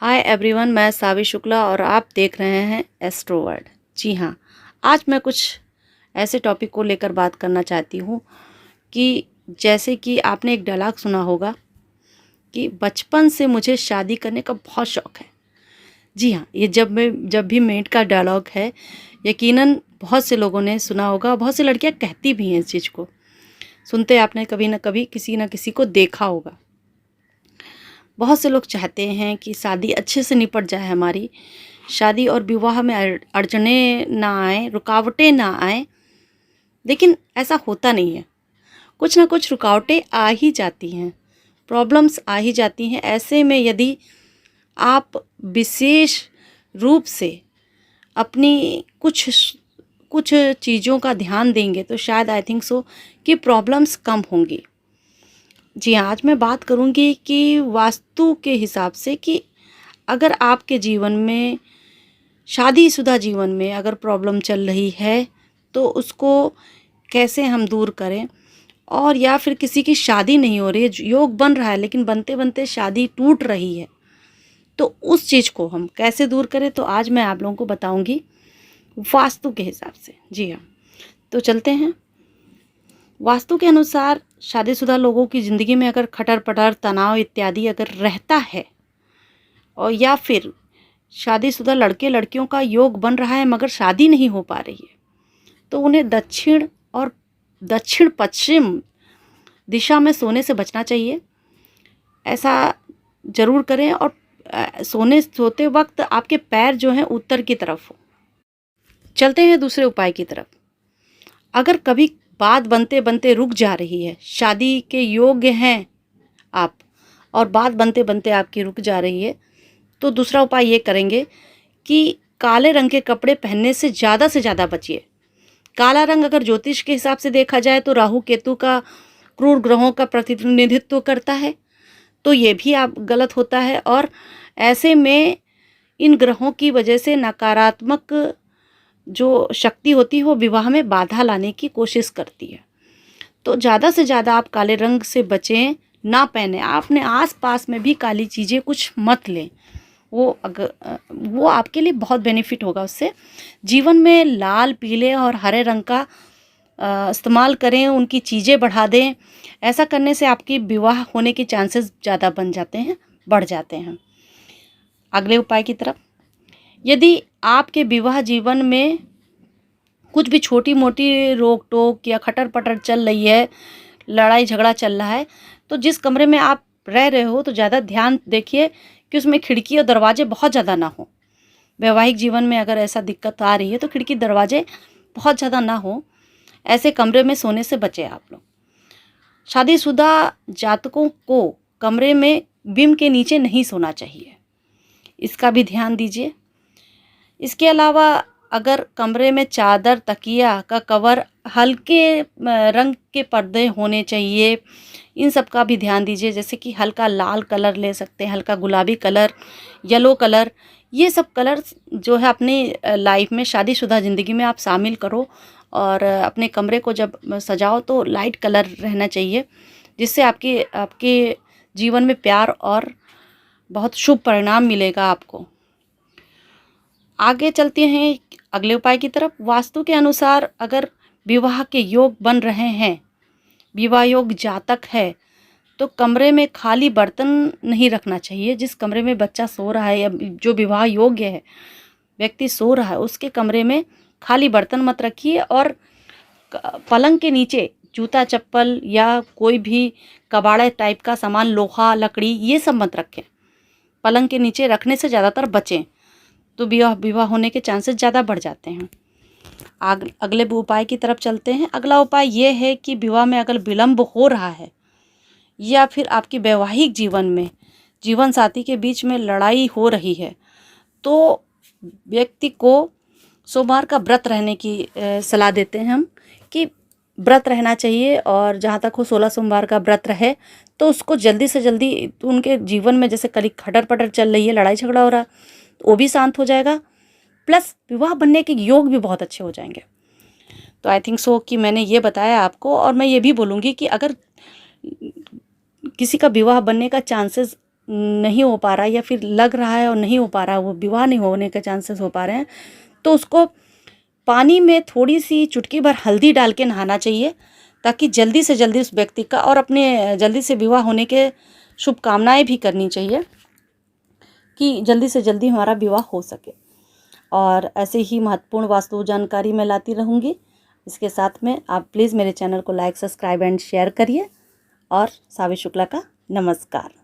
Hi everyone, मैं सावी शुक्ला और आप देख रहे हैं एस्ट्रो वर्ल्ड। जी हाँ, आज मैं कुछ ऐसे टॉपिक को लेकर बात करना चाहती हूँ कि जैसे कि आपने एक डायलॉग सुना होगा कि बचपन से मुझे शादी करने का बहुत शौक़ है। जी हाँ, ये जब भी मेट का डायलॉग है, यकीनन बहुत से लोगों ने सुना होगा। बहुत सी लड़कियाँ कहती भी हैं इस चीज़ को, सुनते आपने कभी ना कभी किसी न किसी को देखा होगा। बहुत से लोग चाहते हैं कि शादी अच्छे से निपट जाए, हमारी शादी और विवाह में अड़चने ना आए, रुकावटें ना आए। लेकिन ऐसा होता नहीं है, कुछ ना कुछ रुकावटें आ ही जाती हैं, प्रॉब्लम्स आ ही जाती हैं। ऐसे में यदि आप विशेष रूप से अपनी कुछ चीज़ों का ध्यान देंगे तो शायद आई थिंक सो कि प्रॉब्लम्स कम होंगी। जी हाँ, आज मैं बात करूँगी कि वास्तु के हिसाब से कि अगर आपके जीवन में, शादीशुदा जीवन में अगर प्रॉब्लम चल रही है तो उसको कैसे हम दूर करें, और या फिर किसी की शादी नहीं हो रही है, योग बन रहा है लेकिन बनते बनते शादी टूट रही है, तो उस चीज़ को हम कैसे दूर करें, तो आज मैं आप लोगों को बताऊंगी वास्तु के हिसाब से। जी हाँ, तो चलते हैं। वास्तु के अनुसार शादीशुदा लोगों की ज़िंदगी में अगर खटर पटर, तनाव इत्यादि अगर रहता है, और या फिर शादीशुदा लड़के लड़कियों का योग बन रहा है मगर शादी नहीं हो पा रही है, तो उन्हें दक्षिण और दक्षिण पश्चिम दिशा में सोने से बचना चाहिए। ऐसा ज़रूर करें, और सोते वक्त आपके पैर जो हैं उत्तर की तरफ हो। चलते हैं दूसरे उपाय की तरफ। अगर कभी बात बनते बनते रुक जा रही है, शादी के योग्य हैं आप और बात बनते बनते आपकी रुक जा रही है, तो दूसरा उपाय ये करेंगे कि काले रंग के कपड़े पहनने से ज़्यादा बचिए। काला रंग अगर ज्योतिष के हिसाब से देखा जाए तो राहु केतु का, क्रूर ग्रहों का प्रतिनिधित्व करता है, तो ये भी आप गलत होता है। और ऐसे में इन ग्रहों की वजह से नकारात्मक जो शक्ति होती है वो विवाह में बाधा लाने की कोशिश करती है। तो ज़्यादा से ज़्यादा आप काले रंग से बचें, ना पहने। आपने आस पास में भी काली चीज़ें कुछ मत लें, वो आपके लिए बहुत बेनिफिट होगा। उससे जीवन में लाल, पीले और हरे रंग का इस्तेमाल करें, उनकी चीज़ें बढ़ा दें। ऐसा करने से आपकी विवाह होने के चांसेस ज़्यादा बढ़ जाते हैं। अगले उपाय की तरफ। यदि आपके विवाह जीवन में कुछ भी छोटी मोटी रोक टोक या खटर पटर चल रही है, लड़ाई झगड़ा चल रहा है, तो जिस कमरे में आप रह रहे हो तो ज़्यादा ध्यान देखिए कि उसमें खिड़की और दरवाजे बहुत ज़्यादा ना हो। वैवाहिक जीवन में अगर ऐसा दिक्कत आ रही है तो खिड़की दरवाजे बहुत ज़्यादा ना हो, ऐसे कमरे में सोने से बचें आप लोग। शादीशुदा जातकों को कमरे में बिम के नीचे नहीं सोना चाहिए, इसका भी ध्यान दीजिए। इसके अलावा अगर कमरे में चादर, तकिया का कवर हल्के रंग के पर्दे होने चाहिए, इन सब का भी ध्यान दीजिए। जैसे कि हल्का लाल कलर ले सकते हैं, हल्का गुलाबी कलर, येलो कलर, ये सब कलर जो है अपनी लाइफ में, शादीशुदा ज़िंदगी में आप शामिल करो। और अपने कमरे को जब सजाओ तो लाइट कलर रहना चाहिए, जिससे आपके जीवन में प्यार और बहुत शुभ परिणाम मिलेगा आपको। आगे चलते हैं अगले उपाय की तरफ। वास्तु के अनुसार अगर विवाह के योग बन रहे हैं, विवाह योग जातक है, तो कमरे में खाली बर्तन नहीं रखना चाहिए। जिस कमरे में बच्चा सो रहा है या जो विवाह योग्य है व्यक्ति सो रहा है, उसके कमरे में खाली बर्तन मत रखिए। और पलंग के नीचे जूता चप्पल या कोई भी कबाड़ा टाइप का सामान, लोहा लकड़ी, ये सब मत रखें। पलंग के नीचे रखने से ज़्यादातर बचें, तो विवाह होने के चांसेस ज़्यादा बढ़ जाते हैं। अगले उपाय की तरफ चलते हैं। अगला उपाय ये है कि विवाह में अगर विलम्ब हो रहा है या फिर आपकी वैवाहिक जीवन में जीवन साथी के बीच में लड़ाई हो रही है, तो व्यक्ति को सोमवार का व्रत रहने की सलाह देते हैं हम, कि व्रत रहना चाहिए। और जहाँ तक हो 16 सोमवार का व्रत रहे तो उसको जल्दी से जल्दी, तो उनके जीवन में जैसे कभी खटर पटर चल रही है, लड़ाई झगड़ा हो रहा है, वो भी शांत हो जाएगा, प्लस विवाह बनने के योग भी बहुत अच्छे हो जाएंगे। तो आई थिंक सो कि मैंने ये बताया आपको। और मैं ये भी बोलूँगी कि अगर किसी का विवाह बनने का चांसेस नहीं हो पा रहा है या फिर लग रहा है और नहीं हो पा रहा है, वो विवाह नहीं होने के चांसेस हो पा रहे हैं, तो उसको पानी में थोड़ी सी चुटकी भर हल्दी डाल के नहाना चाहिए, ताकि जल्दी से जल्दी उस व्यक्ति का और अपने जल्दी से विवाह होने के शुभकामनाएं भी करनी चाहिए कि जल्दी से जल्दी हमारा विवाह हो सके। और ऐसे ही महत्वपूर्ण वास्तु जानकारी मैं लाती रहूँगी। इसके साथ में आप प्लीज़ मेरे चैनल को लाइक, सब्सक्राइब एंड शेयर करिए। और सावी शुक्ला का नमस्कार।